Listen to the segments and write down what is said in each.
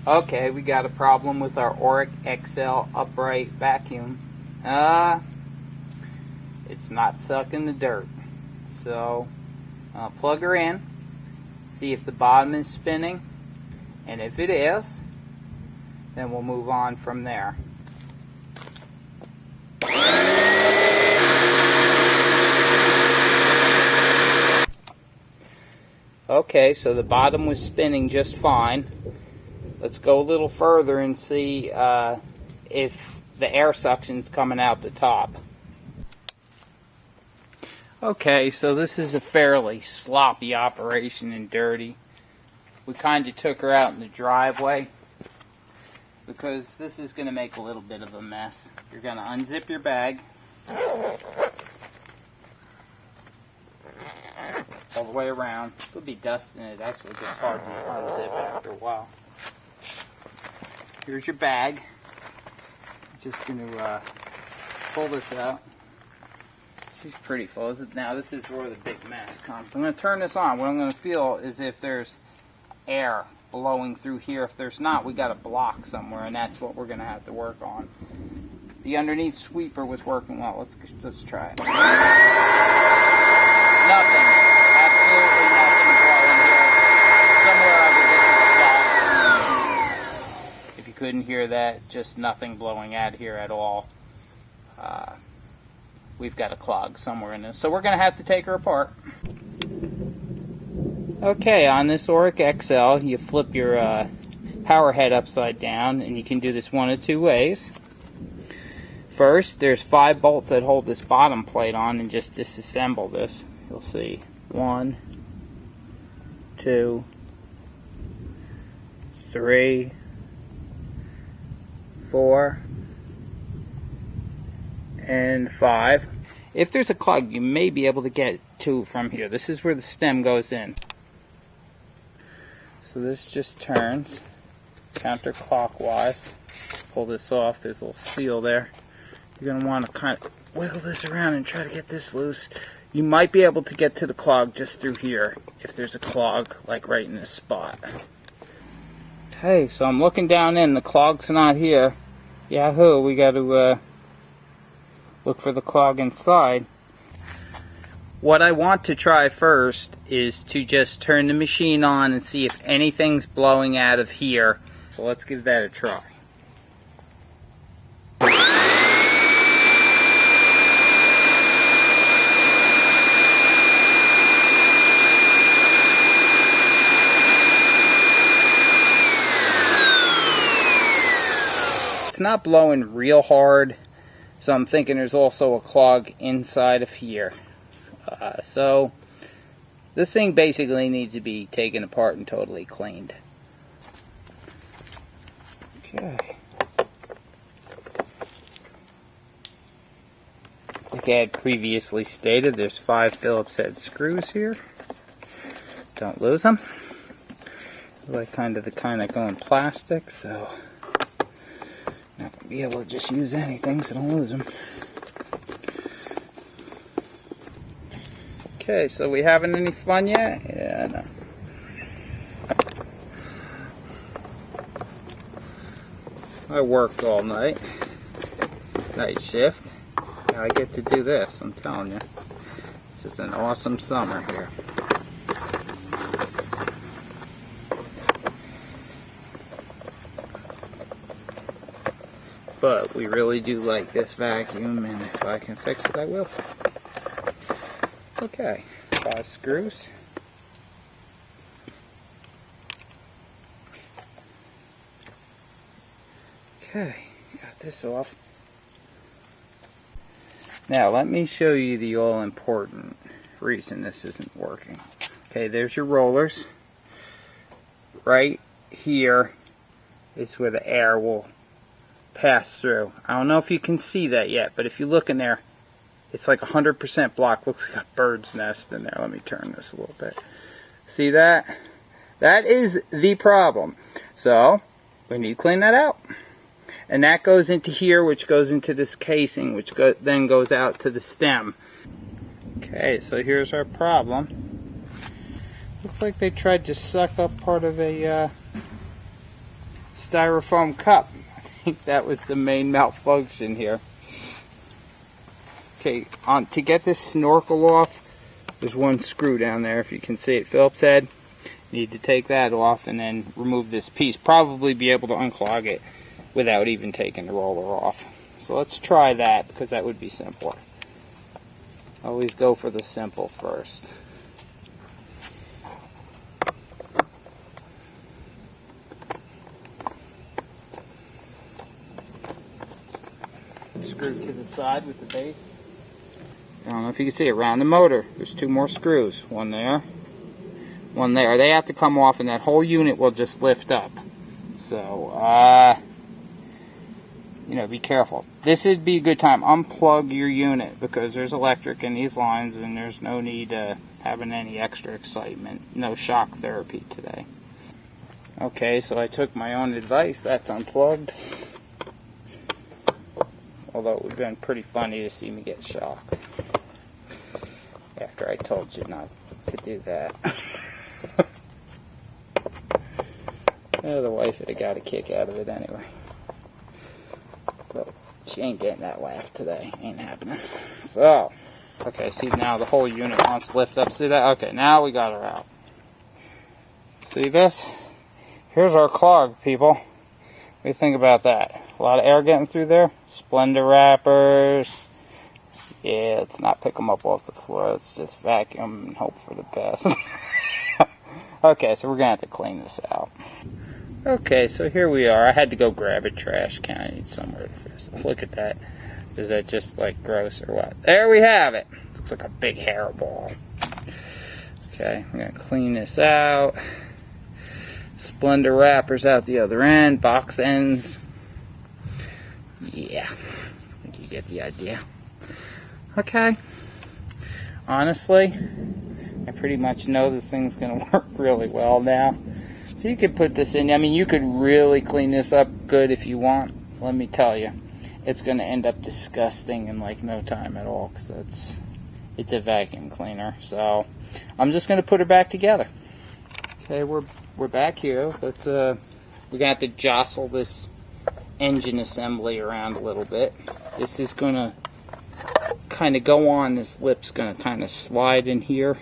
Okay, we got a problem with our Oreck XL upright vacuum. It's not sucking the dirt. So, I'll plug her in, see if the bottom is spinning, and if it is, then we'll move on from there. Okay, so the bottom was spinning just fine. Let's go a little further and see if the air suction's coming out the top. Okay, so this is a fairly sloppy operation and dirty. We kind of took her out in the driveway because this is going to make a little bit of a mess. You're going to unzip your bag all the way around. There'll be dust in it. Actually, it gets hard to unzip after a while. Here's your bag. I'm just going to pull this out. She's pretty full. Now this is where the big mess comes. I'm going to turn this on. What I'm going to feel is if there's air blowing through here. If there's not, we got a block somewhere, and that's what we're going to have to work on. The underneath sweeper was working well. Let's try it. Nothing. Absolutely nothing blowing here. Somewhere over this is clogged. If you couldn't hear that, just nothing blowing out here at all. We've got a clog somewhere in this. So we're going to have to take her apart. Okay, on this Oreck XL, you flip your power head upside down, and you can do this one of two ways. First, there's 5 bolts that hold this bottom plate on, and just disassemble this. You'll see 1, 2, 3, 4, and 5. If there's a clog, you may be able to get to from here. This is where the stem goes in. So this just turns counterclockwise. Pull this off. There's a little seal there. You're going to want to kind of wiggle this around and try to get this loose. You might be able to get to the clog just through here if there's a clog, like right in this spot. Okay, so I'm looking down in. The clog's not here. Yahoo! We got to look for the clog inside. What I want to try first is to just turn the machine on and see if anything's blowing out of here. So let's give that a try. It's not blowing real hard, so I'm thinking there's also a clog inside of here. So this thing basically needs to be taken apart and totally cleaned. Okay. Like I had previously stated, there's 5 Phillips head screws here. Don't lose them. I like the kind that go in plastic, so not going to be able to just use anything, so don't lose them. Okay, so we having any fun yet? Yeah, no. I worked all night. Night shift. Now I get to do this, I'm telling you. This is an awesome summer here. But we really do like this vacuum, and if I can fix it, I will. Okay, 5 screws. Okay, got this off. Now let me show you the all-important reason this isn't working. Okay, there's your rollers. Right here is where the air will pass through. I don't know if you can see that yet, but if you look in there, it's like 100% block. Looks like a bird's nest in there. Let me turn this a little bit. See that? That is the problem. So, we need to clean that out. And that goes into here, which goes into this casing, which then goes out to the stem. Okay, so here's our problem. Looks like they tried to suck up part of a styrofoam cup. I think that was the main malfunction here. Okay, to get this snorkel off, there's one screw down there, if you can see it, Phillips head. You need to take that off and then remove this piece. Probably be able to unclog it without even taking the roller off. So let's try that, because that would be simpler. Always go for the simple first. Screw to the side with the base. I don't know if you can see it, around the motor. There's two more screws. One there, one there. They have to come off and that whole unit will just lift up. So, you know, be careful. This would be a good time. Unplug your unit because there's electric in these lines and there's no need having any extra excitement. No shock therapy today. Okay, so I took my own advice. That's unplugged. Although it would have been pretty funny to see me get shocked after I told you not to do that. Yeah, the wife would have got a kick out of it anyway. But she ain't getting that laugh today. Ain't happening. So, okay, see now the whole unit wants to lift up. See that? Okay, now we got her out. See this? Here's our clog, people. What do you think about that? A lot of air getting through there. Splendor wrappers. Yeah, let's not pick them up off the floor. Let's just vacuum and hope for the best. Okay, so we're going to have to clean this out. Okay, so here we are. I had to go grab a trash can. I need somewhere for this. Look at that. Is that just like gross or what? There we have it. Looks like a big hairball. Okay, I'm going to clean this out. Splendor wrappers out the other end. Box ends. Yeah, I think you get the idea. Okay. Honestly, I pretty much know this thing's going to work really well now. So you could put this in. I mean, you could really clean this up good if you want. Let me tell you, it's going to end up disgusting in like no time at all because it's a vacuum cleaner. So I'm just going to put it back together. Okay, we're back here. Let's we're going to have to jostle this engine assembly around a little bit. This is going to kind of go on. This lip's going to kind of slide in here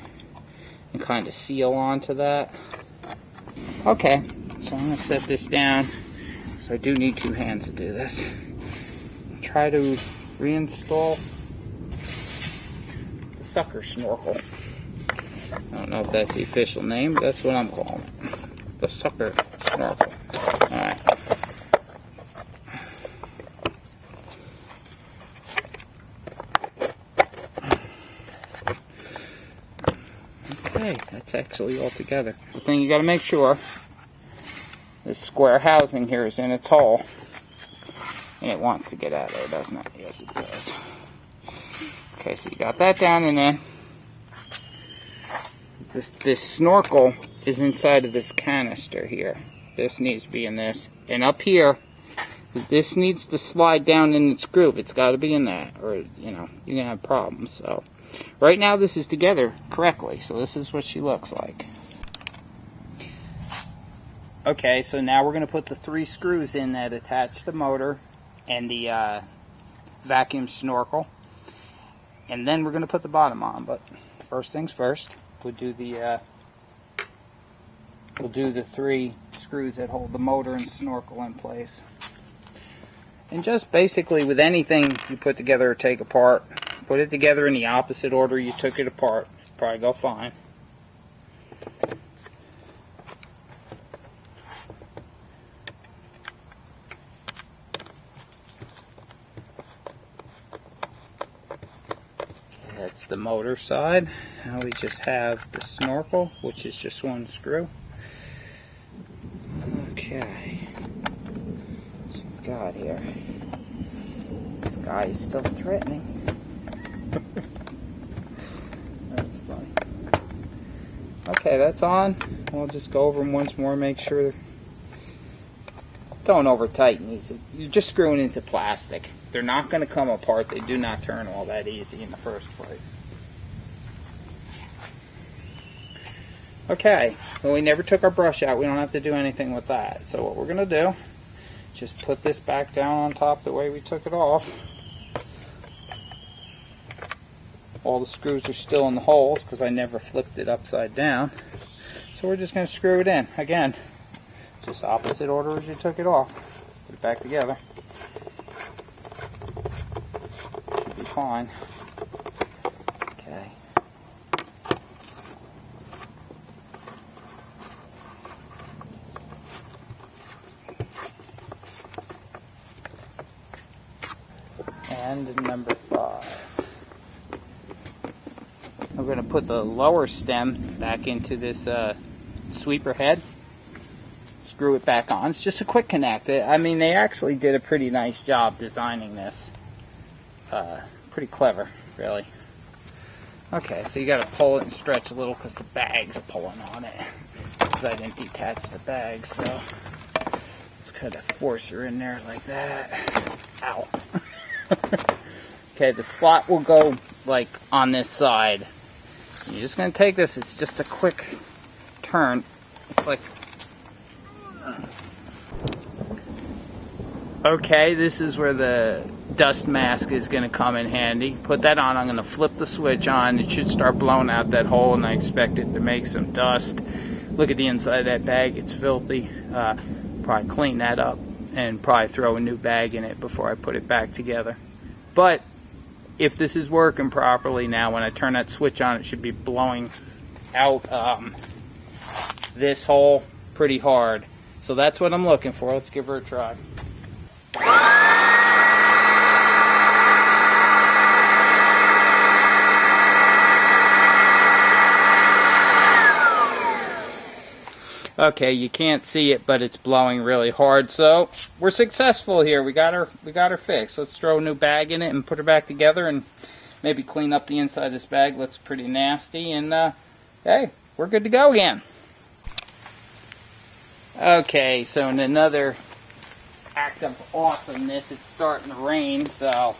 and kind of seal onto that. Okay, so I'm going to set this down. So I do need two hands to do this. Try to reinstall the sucker snorkel. I don't know if that's the official name, but that's what I'm calling it. The sucker snorkel. Alright. Okay, that's actually all together. The thing you got to make sure, this square housing here is in its hole. And it wants to get out of there, doesn't it? Yes, it does. Okay, so you got that down in there. This snorkel is inside of this canister here. This needs to be in this. And up here, this needs to slide down in its groove. It's got to be in that, or, you know, you're going to have problems. So, right now this is together correctly. So this is what she looks like. Okay, so now we're going to put the 3 screws in that attach the motor and the vacuum snorkel. And then we're going to put the bottom on. But first things first, we'll do the 3 screws that hold the motor and snorkel in place. And just basically with anything you put together or take apart, put it together in the opposite order you took it apart. Probably go fine. That's the motor side. Now we just have the snorkel, which is just 1 screw. Okay. What's we got here? This guy is still threatening. That's funny. Okay, that's on. We'll just go over them once more, make sure. Don't over tighten these. You're just screwing into plastic. They're not going to come apart. They do not turn all that easy in the first place. Okay, well, we never took our brush out. We don't have to do anything with that. So what we're going to do just put this back down on top the way we took it off. All the screws are still in the holes because I never flipped it upside down. So we're just going to screw it in. Again, just opposite order as you took it off. Put it back together. Should be fine. Okay. And number 5. I'm going to put the lower stem back into this sweeper head. Screw it back on. It's just a quick connect. I mean, they actually did a pretty nice job designing this. Pretty clever, really. Okay, so you got to pull it and stretch a little because the bag's pulling on it. Because I didn't detach the bag, so let's kind of force her in there like that. Ow. Okay, the slot will go like on this side. You're just going to take this, it's just a quick turn. Like, okay, this is where the dust mask is going to come in handy. Put that on, I'm going to flip the switch on. It should start blowing out that hole, and I expect it to make some dust. Look at the inside of that bag, it's filthy. Probably clean that up and probably throw a new bag in it before I put it back together. But if this is working properly now, when I turn that switch on, it should be blowing out this hole pretty hard. So that's what I'm looking for. Let's give her a try. Okay, you can't see it, but it's blowing really hard. So we're successful here. We got her fixed. Let's throw a new bag in it and put her back together, and maybe clean up the inside of this bag. Looks pretty nasty, and hey, we're good to go again. Okay, so in another act of awesomeness, it's starting to rain, so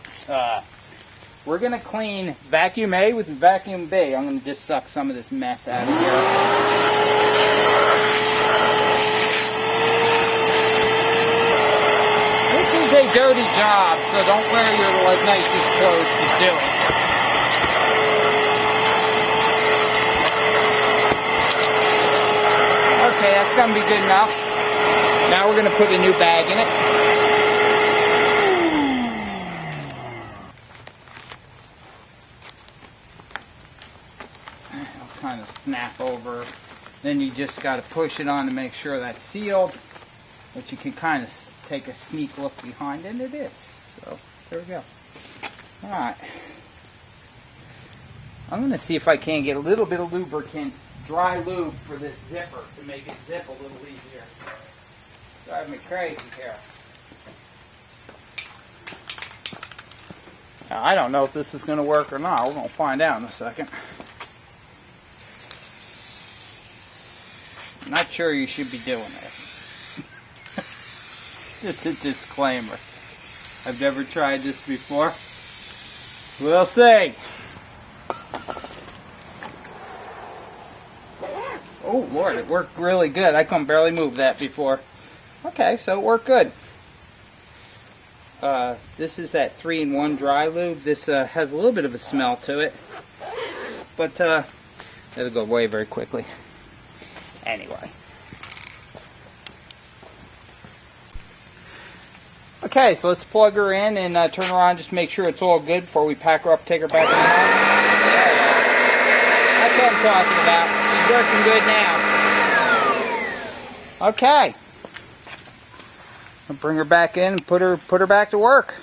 we're gonna clean vacuum A with vacuum B. I'm gonna just suck some of this mess out of here. This is a dirty job, so don't wear your nicest clothes to do it. Okay, that's going to be good enough. Now we're going to put a new bag in it. It'll kind of snap over. Then you just got to push it on to make sure that's sealed. But you can kind of take a sneak look behind, and it is. So there we go. Alright. I'm going to see if I can't get a little bit of lubricant, dry lube, for this zipper to make it zip a little easier. Drive me crazy here. Now, I don't know if this is going to work or not. We're going to find out in a second. I'm not sure you should be doing this. Just a disclaimer. I've never tried this before. We'll see. Oh Lord, it worked really good. I couldn't barely move that before. Okay, so it worked good. This is that 3-in-1 dry lube. This has a little bit of a smell to it, but it'll go away very quickly. Anyway. Okay, so let's plug her in and turn her on. Just make sure it's all good before we pack her up, take her back in the house. That's what I'm talking about. She's working good now. Okay. I'll bring her back in and put her back to work.